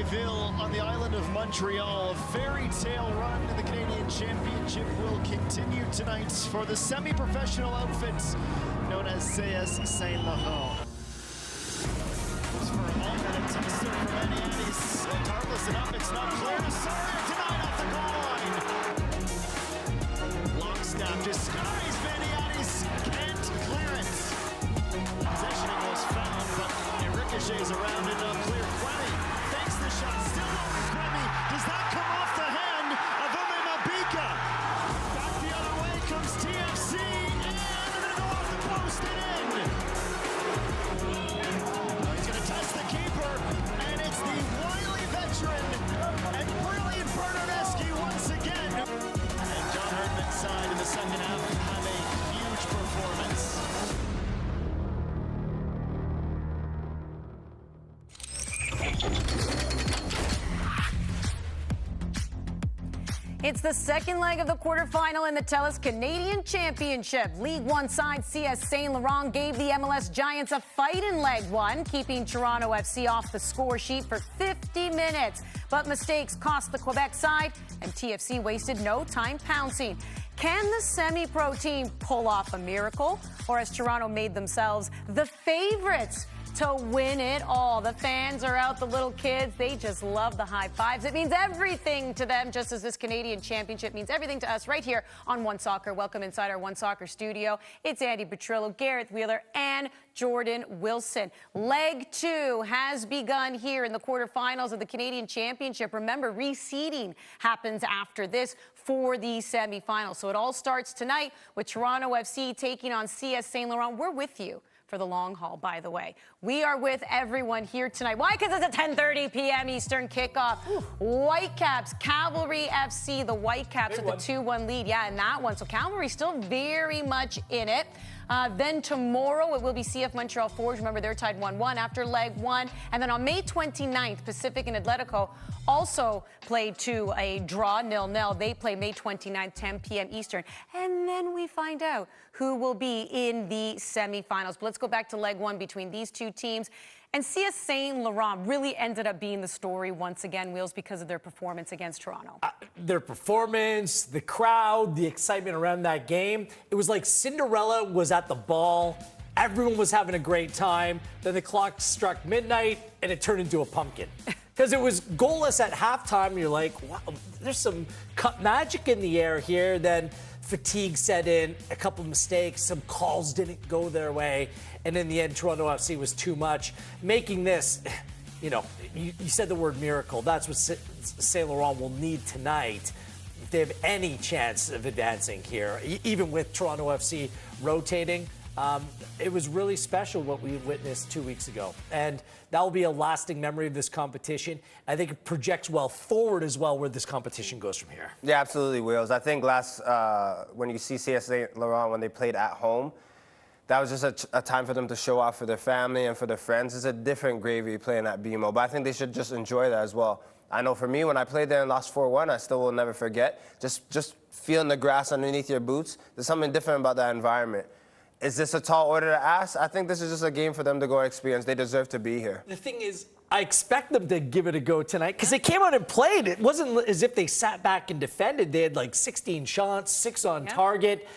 Ville on the island of Montreal. A fairy tale run in the Canadian Championship will continue tonight for the semi-professional outfits known as CS Saint-Laurent. For a moment, a tester from Maniatis. Tartless and up, it's not clear to Sawyer, denied off the goal line. Long snap to Skies, Maniatis can't clear it. Possession was found, but it ricochets around and clear. Quemi fakes the shot, still over Quemi. Does that come off the hand of Ume Mabika? Back the other way comes TFC, and they're going to go off the post and in. He's going to test the keeper, and it's the wily veteran and brilliant Bernardeschi once again. And John Herdman's side in the second half have a huge performance. It's the second leg of the quarterfinal in the TELUS Canadian Championship. League One side CS Saint-Laurent gave the MLS Giants a fight in leg one, keeping Toronto FC off the score sheet for 50 minutes. But mistakes cost the Quebec side, and TFC wasted no time pouncing. Can the semi-pro team pull off a miracle, or has Toronto made themselves the favorites to win it all? The fans are out, the little kids, they just love the high fives. It means everything to them, just as this Canadian Championship means everything to us right here on One Soccer. Welcome inside our One Soccer studio. It's Andy Petrillo, Gareth Wheeler, and Jordan Wilson. Leg two has begun here in the quarterfinals of the Canadian Championship. Remember, reseeding happens after this for the semifinals. So it all starts tonight with Toronto FC taking on CS Saint-Laurent. We're with you for the long haul, by the way. We are with everyone here tonight. Why? Because it's a 10:30 p.m. Eastern kickoff. Whitecaps, Cavalry FC, the Whitecaps with the 2-1 lead. Yeah, in that one. So Cavalry still very much in it. Then tomorrow it will be CF Montreal Forge. Remember, they're tied 1-1 after leg one. And then on May 29th, Pacific and Atletico also played to a draw, 0-0. They play May 29th, 10 p.m. Eastern. And then we find out who will be in the semifinals. But let's go back to leg one between these two teams. And CS Saint-Laurent really ended up being the story once again, Wheels, because of their performance against Toronto. Their performance, the crowd, the excitement around that game. It was like Cinderella was at the ball. Everyone was having a great time. Then the clock struck midnight, and it turned into a pumpkin. Because it was goalless at halftime. You're like, wow, there's some cup magic in the air here. Then fatigue set in, a couple of mistakes, some calls didn't go their way, and in the end, Toronto FC was too much, making this, you said the word miracle. That's what Saint-Laurent will need tonight if they have any chance of advancing here, even with Toronto FC rotating. It was really special what we witnessed 2 weeks ago, and that will be a lasting memory of this competition. I think it projects well forward as well where this competition goes from here. Yeah, absolutely, Wheels. I think when you see CS Saint-Laurent when they played at home, that was just a time for them to show off for their family and for their friends. It's a different gravy playing at BMO, but I think they should just enjoy that as well. I know for me, when I played there and lost 4-1, I still will never forget. Just feeling the grass underneath your boots. There's something different about that environment. Is this a tall order to ask? I think this is just a game for them to go experience. They deserve to be here. The thing is, I expect them to give it a go tonight because they came out and played. It wasn't as if they sat back and defended. They had like 16 shots, 6 on target.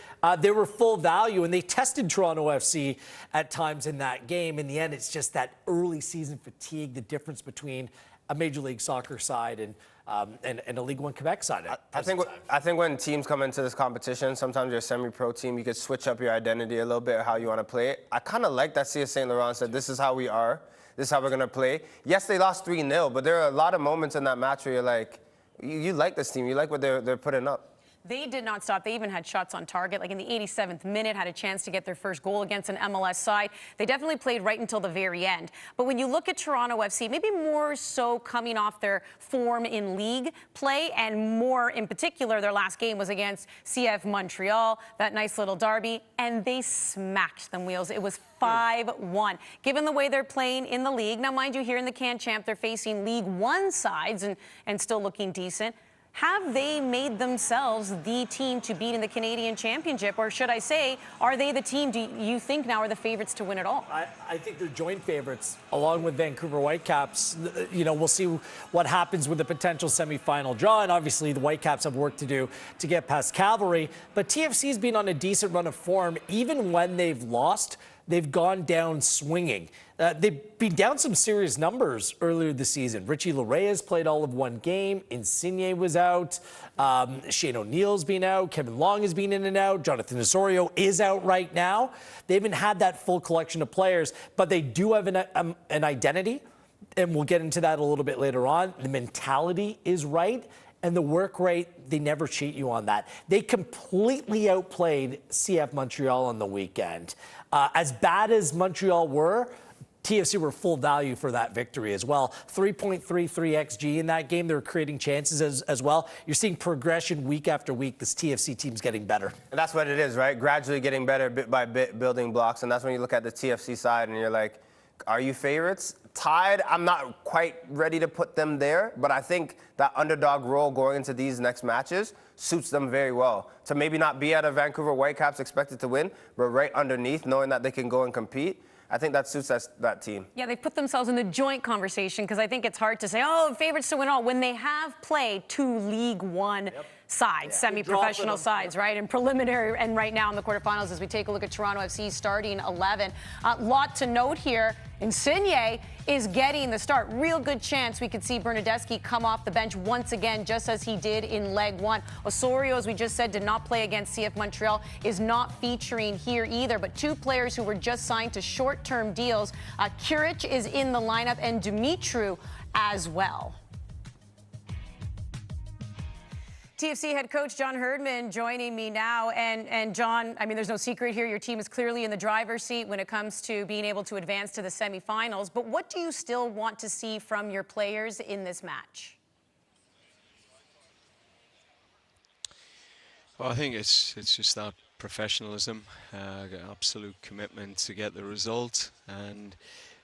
They were full value, and they tested Toronto FC at times in that game. In the end, it's just that early season fatigue, the difference between a Major League Soccer side and a League One Quebec side. I think when teams come into this competition, sometimes you're a semi-pro team, you could switch up your identity a little bit, how you want to play it. I kind of like that CS Saint-Laurent said, this is how we are, this is how we're going to play. Yes, they lost 3-0, but there are a lot of moments in that match where you're like, you like this team, you like what they're putting up. They did not stop. They even had shots on target. Like in the 87th minute, had a chance to get their first goal against an MLS side. They definitely played right until the very end. But when you look at Toronto FC, maybe more so coming off their form in league play, and more in particular, their last game was against CF Montreal, that nice little derby, and they smacked them, Wheels. It was 5-1. Given the way they're playing in the league, now mind you, here in the Can Champ, they're facing League One sides and still looking decent. Have they made themselves the team to beat in the Canadian Championship? Or should I say, are they the team do you think now are the favorites to win it all? I think they're joint favorites, along with Vancouver Whitecaps. You know, we'll see what happens with the potential semifinal draw. And obviously, the Whitecaps have work to do to get past Cavalry. But TFC's been on a decent run of form. Even when they've lost, they've gone down swinging. They've been down some serious numbers earlier this season. Richie Laryea played all of one game. Insigne was out. Shane O'Neill's been out. Kevin Long has been in and out. Jonathan Osorio is out right now. They haven't had that full collection of players, but they do have an identity, and we'll get into that a little bit later on. The mentality is right. And the work rate, they never cheat you on that. They completely outplayed CF Montreal on the weekend. As bad as Montreal were, TFC were full value for that victory as well. 3.33 XG in that game. They were creating chances as well. You're seeing progression week after week. This TFC team's getting better. And that's what it is, right? Gradually getting better bit by bit, building blocks. And that's when you look at the TFC side and you're like, are you favorites? Tied, I'm not quite ready to put them there, but I think that underdog role going into these next matches suits them very well. To maybe not be at a Vancouver Whitecaps expected to win, but right underneath, knowing that they can go and compete, I think that suits that team. Yeah, they put themselves in the joint conversation because I think it's hard to say, oh, favorites to win all, when they have played two League One sides, semi-professional sides, right? And preliminary, and right now in the quarterfinals as we take a look at Toronto FC starting 11. Lot to note here, Insigne is getting the start. Real good chance we could see Bernadeschi come off the bench once again, just as he did in leg one. Osorio, as we just said, did not play against CF Montreal, is not featuring here either. But two players who were just signed to short-term deals. Kuric is in the lineup and Dumitru as well. TFC head coach John Herdman joining me now. And John, I mean, there's no secret here. Your team is clearly in the driver's seat when it comes to being able to advance to the semifinals. But what do you still want to see from your players in this match? Well, I think it's just that professionalism, absolute commitment to get the result and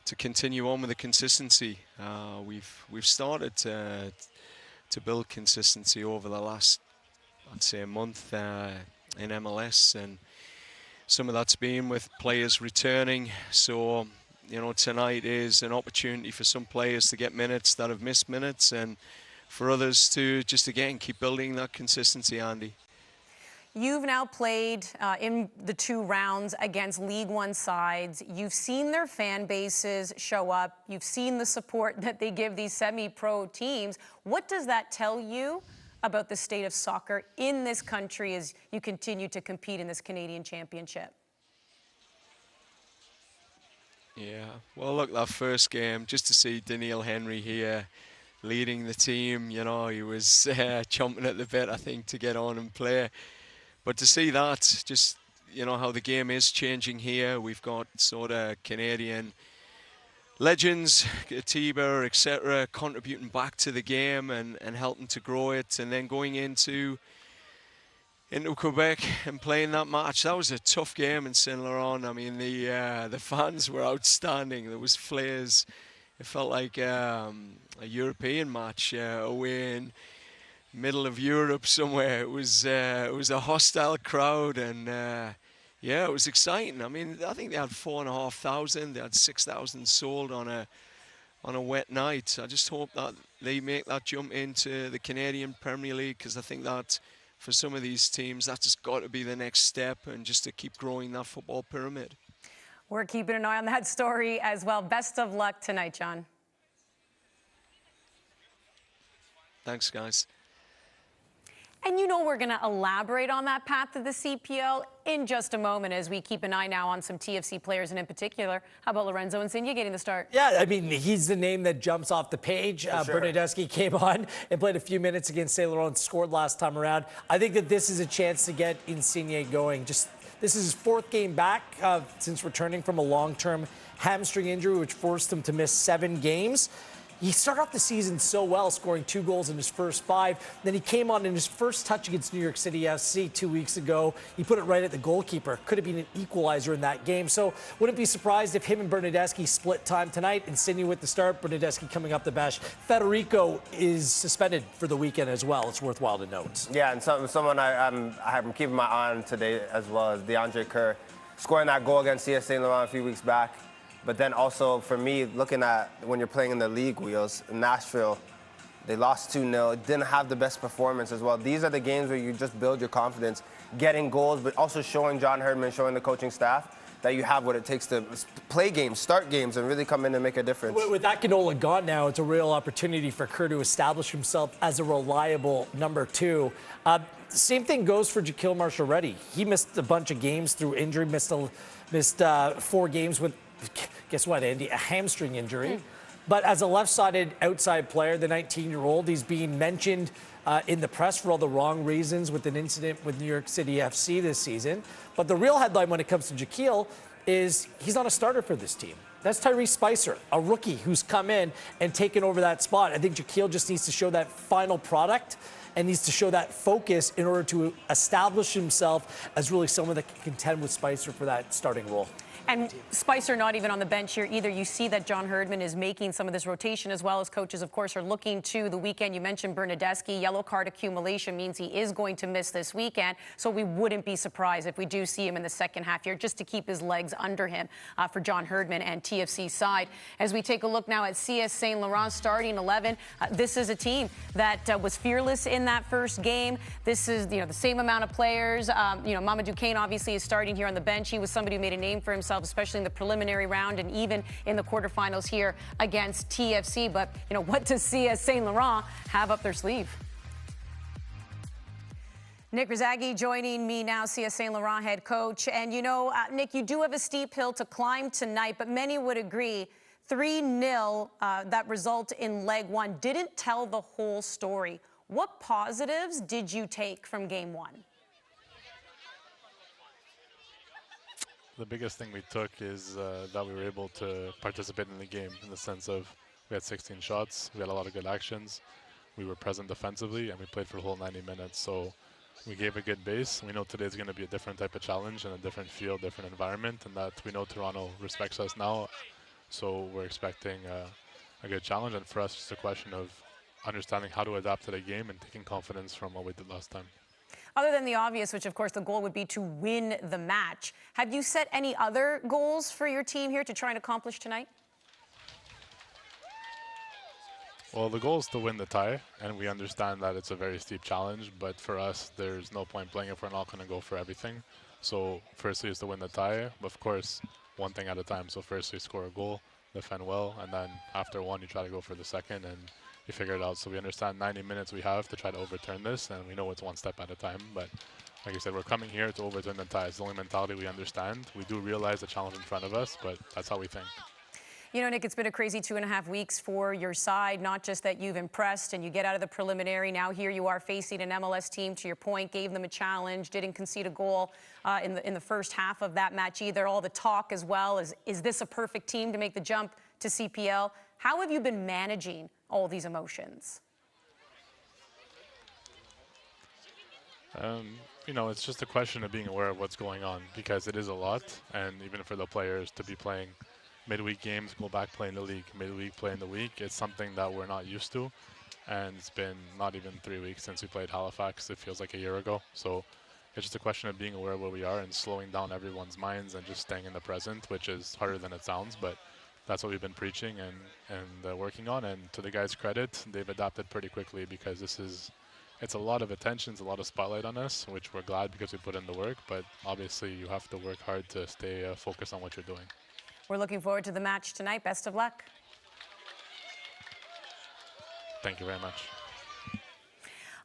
to continue on with the consistency. We've started to build consistency over the last, I'd say, a month in MLS, and some of that's been with players returning. So, you know, tonight is an opportunity for some players to get minutes that have missed minutes, and for others to just, again, keep building that consistency, Andy. You've now played in the two rounds against League One sides. You've seen their fan bases show up. You've seen the support that they give these semi-pro teams. What does that tell you about the state of soccer in this country as you continue to compete in this Canadian Championship? Yeah, well, look, that first game, just to see Daniil Henry here leading the team, you know, he was chomping at the bit, I think, to get on and play. But to see that, just, you know, how the game is changing here. We've got sort of Canadian legends, Tiba, etc., contributing back to the game and helping to grow it. And then going into Quebec and playing that match. That was a tough game in Saint-Laurent. I mean, the fans were outstanding. There was flares. It felt like a European match away in middle of Europe somewhere. It was a hostile crowd, and yeah, it was exciting. I mean, I think they had 4,500. They had 6,000 sold on a wet night. I just hope that they make that jump into the Canadian Premier League, because I think that for some of these teams, that's just got to be the next step, and just to keep growing that football pyramid. We're keeping an eye on that story as well. Best of luck tonight, John. Thanks, guys. And you know we're going to elaborate on that path to the CPL in just a moment as we keep an eye now on some TFC players, and in particular, how about Lorenzo Insigne getting the start? Yeah, I mean, he's the name that jumps off the page. Sure. Bernadeschi came on and played a few minutes against Saint-Laurent and scored last time around. I think that this is a chance to get Insigne going. This is his fourth game back since returning from a long-term hamstring injury, which forced him to miss 7 games. He started off the season so well, scoring 2 goals in his first 5. Then he came on in his first touch against New York City FC 2 weeks ago. He put it right at the goalkeeper. Could have been an equalizer in that game. So wouldn't be surprised if him and Bernadeschi split time tonight. And Sidney with the start, Bernadeschi coming up the bench. Federico is suspended for the weekend as well. It's worthwhile to note. Yeah, and someone I'm keeping my eye on today as well as DeAndre Kerr, scoring that goal against CS Saint-Laurent a few weeks back. But then also, for me, looking at when you're playing in the league wheels, Nashville, they lost 2-0, didn't have the best performance as well. These are the games where you just build your confidence, getting goals, but also showing John Herdman, showing the coaching staff that you have what it takes to play games, start games, and really come in and make a difference. With Akinola gone now, it's a real opportunity for Kerr to establish himself as a reliable number 2. Same thing goes for Jaquil Marshall-Reddy. He missed a bunch of games through injury, missed 4 games with, guess what, Andy, a hamstring injury. But as a left-sided outside player, the 19-year-old, he's being mentioned in the press for all the wrong reasons with an incident with New York City FC this season. But the real headline when it comes to Jaquil is he's not a starter for this team. That's Tyrese Spicer, a rookie who's come in and taken over that spot. I think Jaquil just needs to show that final product and needs to show that focus in order to establish himself as really someone that can contend with Spicer for that starting role. And Spicer not even on the bench here either. You see that John Herdman is making some of this rotation as well as coaches, of course, are looking to the weekend. You mentioned Bernadeschi. Yellow card accumulation means he is going to miss this weekend. So we wouldn't be surprised if we do see him in the second half here just to keep his legs under him for John Herdman and TFC's side. As we take a look now at CS Saint-Laurent starting 11, this is a team that was fearless in that first game. This is, the same amount of players. Mamadou Kane obviously is starting here on the bench. He was somebody who made a name for himself, especially in the preliminary round and even in the quarterfinals here against TFC. But, what does CS Saint-Laurent have up their sleeve? Nick Rizaghi joining me now, CS Saint-Laurent head coach. And, Nick, you do have a steep hill to climb tonight, but many would agree 3-0, that result in leg 1 didn't tell the whole story. What positives did you take from game 1? The biggest thing we took is that we were able to participate in the game in the sense of we had 16 shots, we had a lot of good actions, we were present defensively, and we played for the whole 90 minutes. So we gave a good base. We know today's going to be a different type of challenge and a different field, different environment, and that we know Toronto respects us now. So we're expecting a good challenge, and for us it's a question of understanding how to adapt to the game and taking confidence from what we did last time. Other than the obvious, which of course the goal would be to win the match, have you set any other goals for your team here to try and accomplish tonight? Well, the goal is to win the tie, and we understand that it's a very steep challenge, but for us, there's no point playing if we're not going to go for everything. So firstly is to win the tie, but of course, one thing at a time. So firstly, score a goal, defend well, and then after one, you try to go for the second, and you figure it out. So we understand 90 minutes we have to try to overturn this, and we know it's one step at a time. But like I said, we're coming here to overturn the tie. It's the only mentality we understand. We do realize the challenge in front of us, but that's how we think. Nick, it's been a crazy 2.5 weeks for your side. Not just that you've impressed and you get out of the preliminary. Now here you are facing an MLS team, to your point, gave them a challenge, didn't concede a goal in the first half of that match either. All the talk as well is this a perfect team to make the jump to CPL? How have you been managing all these emotions? It's just a question of being aware of what's going on, because it is a lot, and even for the players to be playing midweek games, go back play in the league, midweek play in the week, it's something that we're not used to, and it's been not even 3 weeks since we played Halifax. It feels like a year ago. So it's just a question of being aware of where we are and slowing down everyone's minds and just staying in the present, which is harder than it sounds, but that's what we've been preaching and working on. And to the guys' credit, they've adapted pretty quickly, because it's a lot of attention, it's a lot of spotlight on us, which we're glad because we put in the work, but obviously you have to work hard to stay focused on what you're doing. We're looking forward to the match tonight. Best of luck. Thank you very much.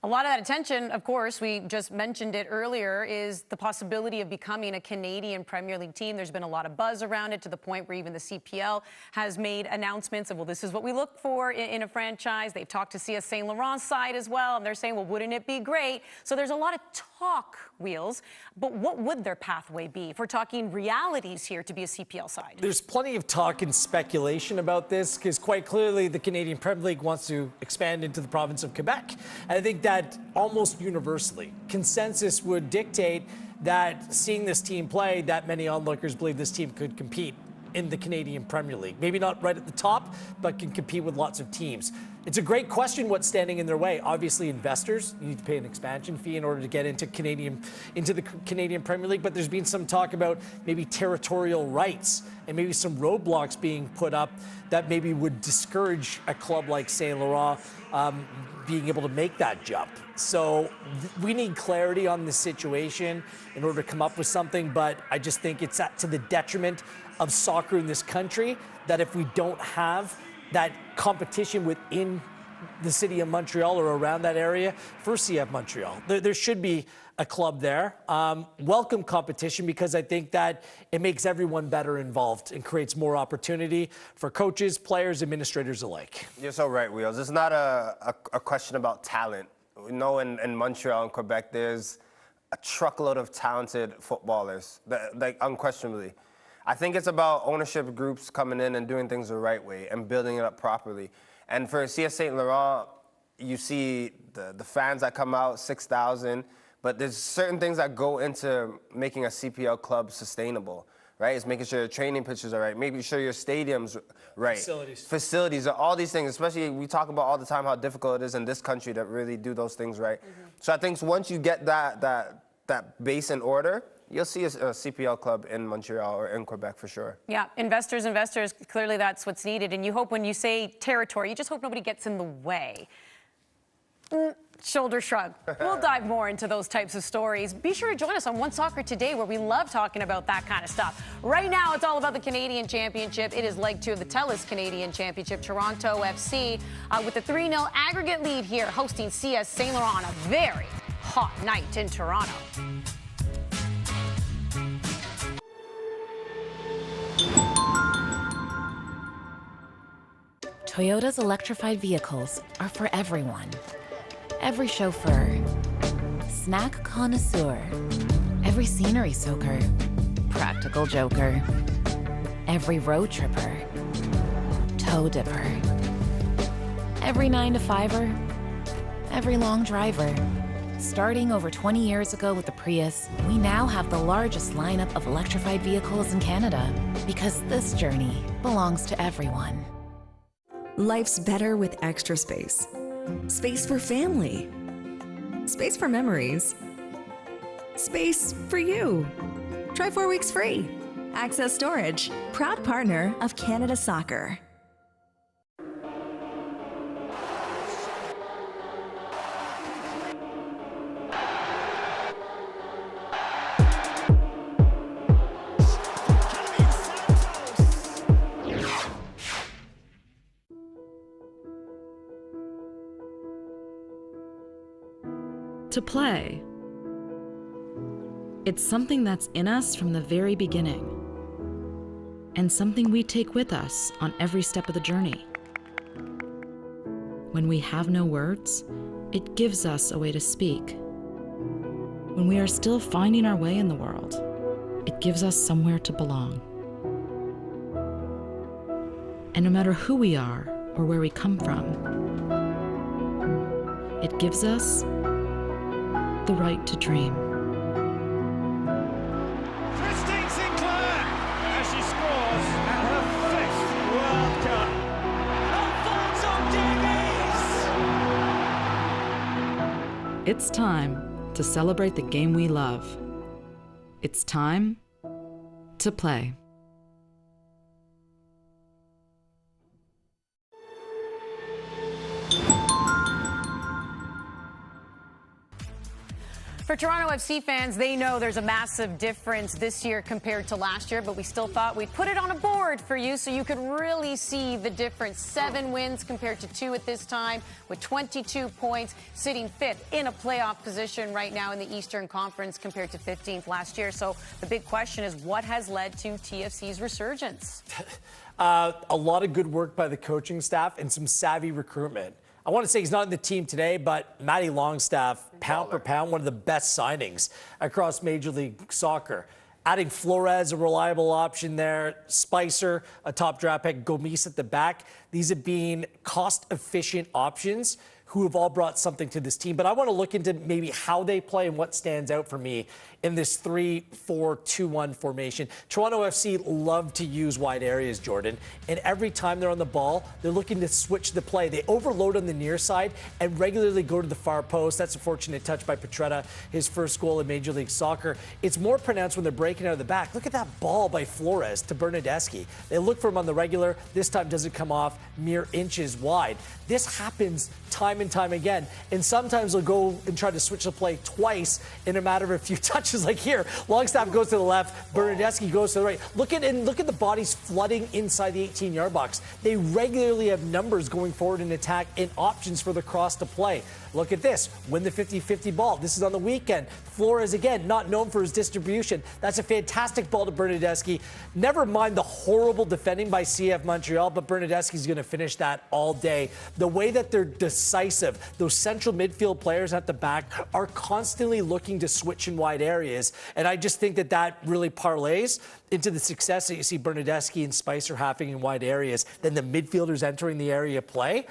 A lot of that attention, of course, we just mentioned it earlier, is the possibility of becoming a Canadian Premier League team. There's been a lot of buzz around it, to the point where even the CPL has made announcements of, well, this is what we look for in a franchise. They've talked to CS Saint-Laurent's side as well, and they're saying, well, wouldn't it be great? So there's a lot of talk, Wheels, but what would their pathway be if we're talking realities here to be a CPL side? There's plenty of talk and speculation about this because quite clearly the Canadian Premier League wants to expand into the province of Quebec. And I think that almost universally, consensus would dictate that seeing this team play, that many onlookers believe this team could compete in the Canadian Premier League. Maybe not right at the top, but can compete with lots of teams. It's a great question what's standing in their way. Obviously, investors need to pay an expansion fee in order to get into the Canadian Premier League, but there's been some talk about maybe territorial rights and maybe some roadblocks being put up that maybe would discourage a club like Saint-Laurent being able to make that jump. So we need clarity on this situation in order to come up with something, but I just think it's to the detriment of soccer in this country that if we don't have that competition within the city of Montreal or around that area for CF Montreal. There should be a club there. Welcome competition because I think that it makes everyone better involved and creates more opportunity for coaches, players, administrators alike. You're so right, Wheels. It's not a question about talent. We know in Montreal and Quebec, there's a truckload of talented footballers, like unquestionably. I think it's about ownership groups coming in and doing things the right way and building it up properly. And for CS Saint Laurent, you see the fans that come out, 6,000, but there's certain things that go into making a CPL club sustainable, right? It's making sure your training pitches are right, making sure your stadium's right. Facilities, all these things, especially we talk about all the time how difficult it is in this country to really do those things right. So I think once you get that base in order, you'll see a CPL club in Montreal or in Quebec for sure. Yeah, investors, clearly that's what's needed. And you hope when you say territory, you just hope nobody gets in the way. Shoulder shrug. We'll dive more into those types of stories. Be sure to join us on One Soccer Today, where we love talking about that kind of stuff. Right now, it's all about the Canadian Championship. It is leg 2 of the TELUS Canadian Championship. Toronto FC with a 3-0 aggregate lead here, hosting CS Saint-Laurent on a very hot night in Toronto. Toyota's electrified vehicles are for everyone. Every chauffeur, snack connoisseur, every scenery soaker, practical joker, every road tripper, toe dipper, every 9-to-5er, every long driver. Starting over 20 years ago with the Prius, we now have the largest lineup of electrified vehicles in Canada because this journey belongs to everyone. Life's better with extra space. Space for family. Space for memories. Space for you. Try 4 weeks free. Access Storage, proud partner of Canada Soccer. To play. It's something that's in us from the very beginning, and something we take with us on every step of the journey. When we have no words, it gives us a way to speak. When we are still finding our way in the world, it gives us somewhere to belong. And no matter who we are or where we come from, it gives us the right to dream. Christine Sinclair as she scores at her 5th World Cup. Alfonso Davies! It's time to celebrate the game we love. It's time to play. For Toronto FC fans, they know there's a massive difference this year compared to last year, but we still thought we'd put it on a board for you so you could really see the difference. 7 wins compared to 2 at this time, with 22 points, sitting 5th in a playoff position right now in the Eastern Conference compared to 15th last year. So the big question is, what has led to TFC's resurgence? A lot of good work by the coaching staff and some savvy recruitment. I want to say he's not in the team today, but Matty Longstaff, pound for pound, one of the best signings across Major League Soccer. Adding Flores, a reliable option there. Spicer, a top draft pick. Gomis at the back. These have been cost-efficient options who have all brought something to this team. But I want to look into maybe how they play and what stands out for me in this 3-4-2-1 formation. Toronto FC love to use wide areas, Jordan. And every time they're on the ball, they're looking to switch the play. They overload on the near side and regularly go to the far post. That's a fortunate touch by Petretta, his first goal in Major League Soccer. It's more pronounced when they're breaking out of the back. Look at that ball by Flores to Bernadeschi. They look for him on the regular. This time doesn't come off mere inches wide. This happens time and time again. And sometimes they'll go and try to switch the play twice in a matter of a few touches. Like here, Longstaff goes to the left, Bernadeschi goes to the right. Look at the bodies flooding inside the 18-yard box. They regularly have numbers going forward in attack and options for the cross to play. Look at this, win the 50-50 ball. This is on the weekend. Flores, again, not known for his distribution. That's a fantastic ball to Bernadeschi. Never mind the horrible defending by CF Montreal, but Bernadeschi's going to finish that all day. The way that they're decisive, those central midfield players at the back are constantly looking to switch in wide areas. And I just think that really parlays into the success that you see Bernadeschi and Spicer having in wide areas. Then the midfielders entering the area play.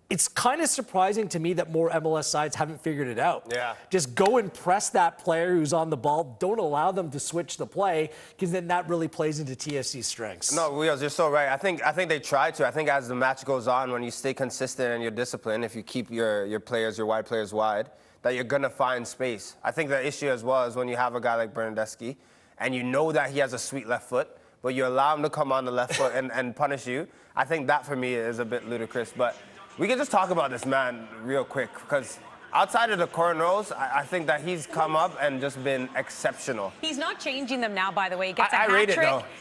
It's kind of surprising to me that more MLS sides haven't figured it out. Yeah. Just go and press that player who's on the ball. Don't allow them to switch the play, because then that really plays into TFC's strengths. No, Wheels, you're so right. I think they try to. I think as the match goes on, when you stay consistent and you're disciplined, if you keep your players, your wide players wide, that you're going to find space. I think the issue as well is when you have a guy like Bernadeschi, and you know that he has a sweet left foot, but you allow him to come on the left foot and punish you. I think that, for me, is a bit ludicrous. But we can just talk about this man real quick, because outside of the cornrows, I think that he's come up and just been exceptional. He's not changing them now, by the way. He gets a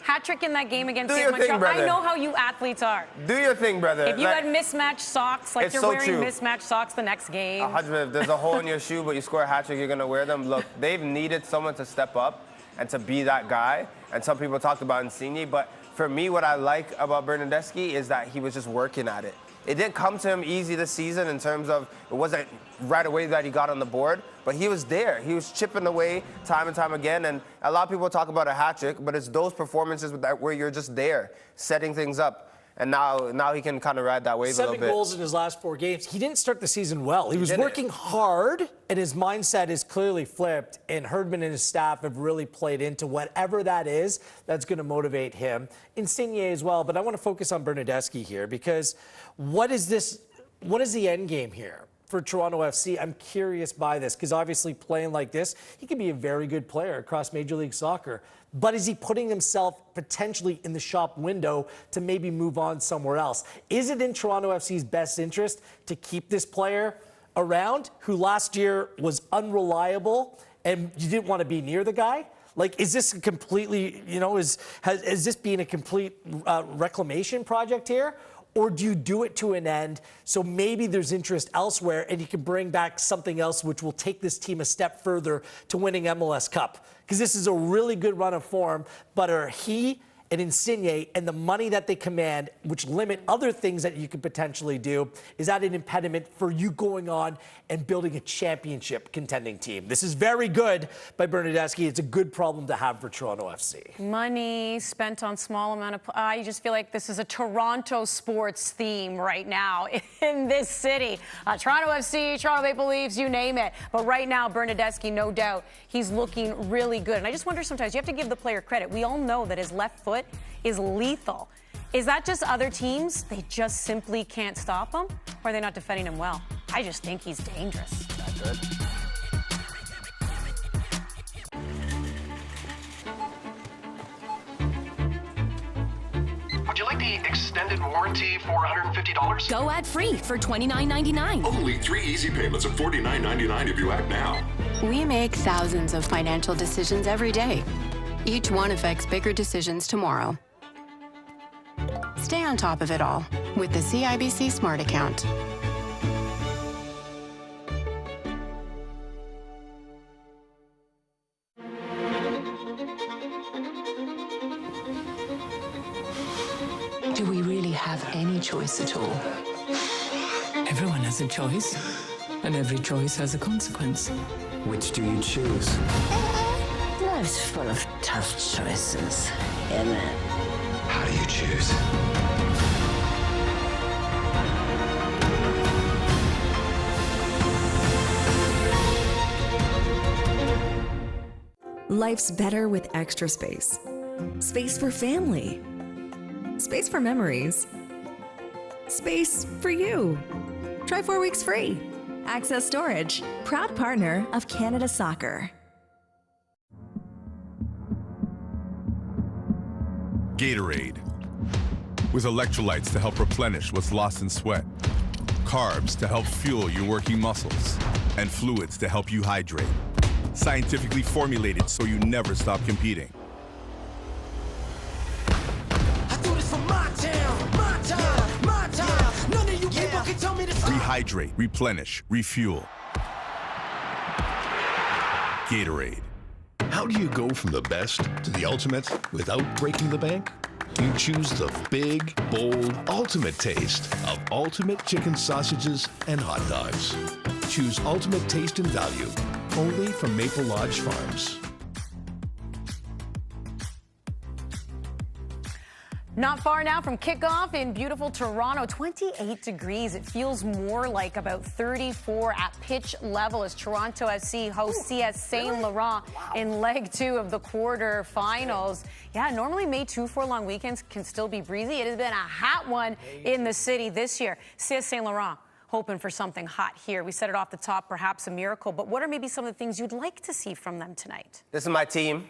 hat trick in that game against Saint Montreal. I know how you athletes are. Do your thing, brother. If you had mismatched socks, like you're wearing mismatched socks the next game. If there's a hole in your shoe, but you score a hat trick, you're going to wear them. Look, they've needed someone to step up and to be that guy. And some people talked about Insigne, but for me, what I like about Bernadeschi is that he was just working at it. It didn't come to him easy this season in terms of it wasn't right away that he got on the board, but he was there. He was chipping away time and time again. And a lot of people talk about a hat trick, but it's those performances where you're just there, setting things up. And now he can kind of ride that wave a little bit. 7 goals in his last 4 games. He didn't start the season well. He was working hard, and his mindset is clearly flipped. And Herdman and his staff have really played into whatever that is that's going to motivate him. Insigne as well. But I want to focus on Bernadeschi here, because what is the end game here for Toronto FC? I'm curious by this, because obviously playing like this, he could be a very good player across Major League Soccer. But is he putting himself potentially in the shop window to maybe move on somewhere else? Is it in Toronto FC's best interest to keep this player around, who last year was unreliable and you didn't want to be near the guy? Like, is this completely, has this been a complete reclamation project here? Or do you do it to an end so maybe there's interest elsewhere and you can bring back something else which will take this team a step further to winning MLS Cup? Because this is a really good run of form, but are he and Insigne and the money that they command, which limit other things that you could potentially do, is that an impediment for you going on and building a championship contending team? This is very good by Bernadeschi. It's a good problem to have for Toronto FC. Money spent on small amount of... I just feel like this is a Toronto sports theme right now in this city. Toronto FC, Toronto Maple Leafs, you name it. But right now, Bernadeschi, no doubt, he's looking really good. And I just wonder sometimes, you have to give the player credit. We all know that his left foot is lethal. Is that just other teams? They just simply can't stop him? Or are they not defending him well? I just think he's dangerous. That good. Would you like the extended warranty for $150? Go ad-free for $29.99. Only 3 easy payments of $49.99 if you act now. We make thousands of financial decisions every day. Each one affects bigger decisions tomorrow. Stay on top of it all with the CIBC Smart Account. Do we really have any choice at all? Everyone has a choice, and every choice has a consequence. Which do you choose? Life's full of tough choices, isn't it? How do you choose? Life's better with extra space. Space for family. Space for memories. Space for you. Try 4 weeks free. Access Storage, proud partner of Canada Soccer. Gatorade. With electrolytes to help replenish what's lost in sweat. Carbs to help fuel your working muscles. And fluids to help you hydrate. Scientifically formulated so you never stop competing. I do this for my town, my time, my time. None of you people can tell me to stop. Rehydrate, replenish, refuel. Gatorade. How do you go from the best to the ultimate without breaking the bank? You choose the big, bold, ultimate taste of ultimate chicken sausages and hot dogs. Choose ultimate taste and value, only from Maple Lodge Farms. Not far now from kickoff in beautiful Toronto, 28 degrees. It feels more like about 34 at pitch level as Toronto FC hosts CS Saint-Laurent in leg 2 of the quarterfinals. Yeah, normally May 2 for long weekends can still be breezy. It has been a hot one in the city this year. CS Saint-Laurent hoping for something hot here. We said it off the top, perhaps a miracle, but what are maybe some of the things you'd like to see from them tonight? This is my team.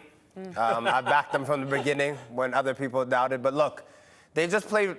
I backed them from the beginning when other people doubted. But look, they just played.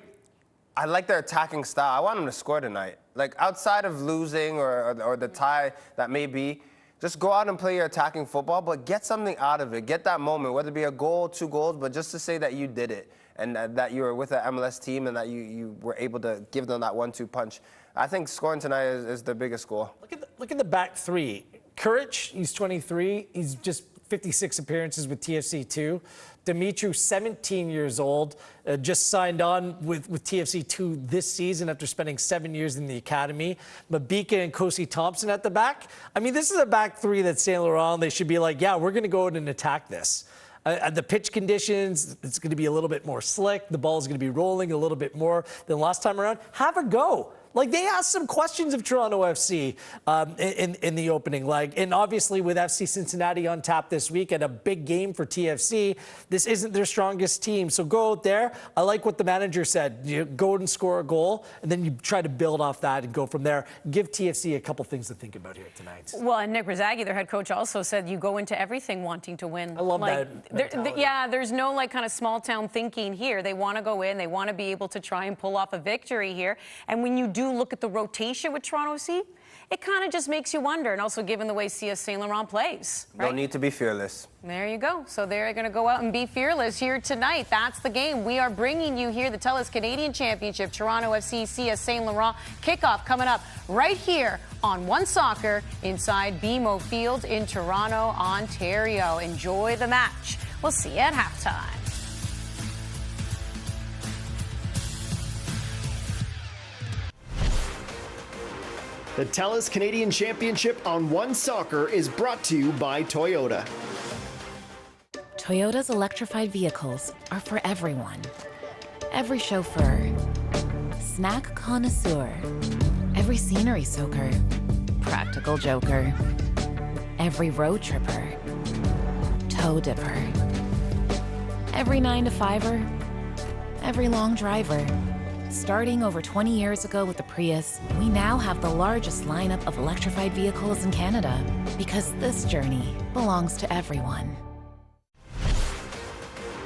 I like their attacking style. I want them to score tonight. Like, outside of losing or the tie that may be, just go out and play your attacking football, but get something out of it. Get that moment, whether it be a goal, 2 goals, but just to say that you did it and that you were with an MLS team and that you were able to give them that 1-2 punch. I think scoring tonight is the biggest goal. Look at the back three. Courage, he's 23. He's just 56 appearances with TFC2. Dimitru, 17 years old, just signed on with TFC2 this season after spending 7 years in the academy. Mabika and Kosi Thompson at the back. I mean, this is a back three that Saint-Laurent, they should be like, yeah, we're going to go in and attack this. The pitch conditions, it's going to be a little bit more slick. The ball is going to be rolling a little bit more than last time around. Have a go. Like, they asked some questions of Toronto FC in the opening leg. And obviously with FC Cincinnati on tap this week and a big game for TFC, this isn't their strongest team. So go out there. I like what the manager said. You go and score a goal, and then you try to build off that and go from there. Give TFC a couple things to think about here tonight. Well, and Nick Rizaghi, their head coach, also said you go into everything wanting to win. I love that. Yeah, there's no like kind of small town thinking here. They want to go in. They want to be able to try and pull off a victory here. And when you do look at the rotation with Toronto FC, it kind of just makes you wonder. And also given the way CS Saint-Laurent plays. Right? Don't need to be fearless. There you go. So they're going to go out and be fearless here tonight. That's the game. We are bringing you here the TELUS Canadian Championship, Toronto FC, CS Saint-Laurent. Kickoff coming up right here on One Soccer inside BMO Field in Toronto, Ontario. Enjoy the match. We'll see you at halftime. The TELUS Canadian Championship on One Soccer is brought to you by Toyota. Toyota's electrified vehicles are for everyone. Every chauffeur, snack connoisseur, every scenery soaker, practical joker, every road tripper, toe dipper, every 9-to-5er, every long driver. Starting over 20 years ago with the Prius, we now have the largest lineup of electrified vehicles in Canada because this journey belongs to everyone.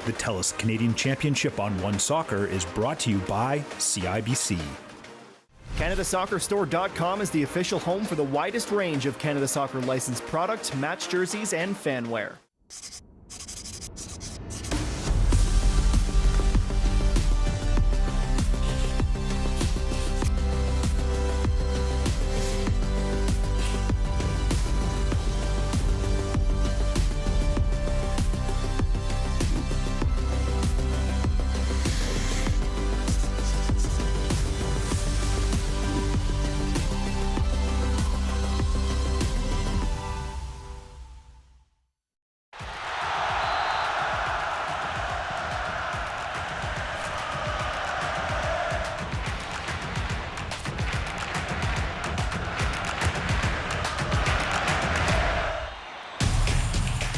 The TELUS Canadian Championship on One Soccer is brought to you by CIBC. CanadaSoccerStore.com is the official home for the widest range of Canada Soccer licensed products, match jerseys, and fanwear.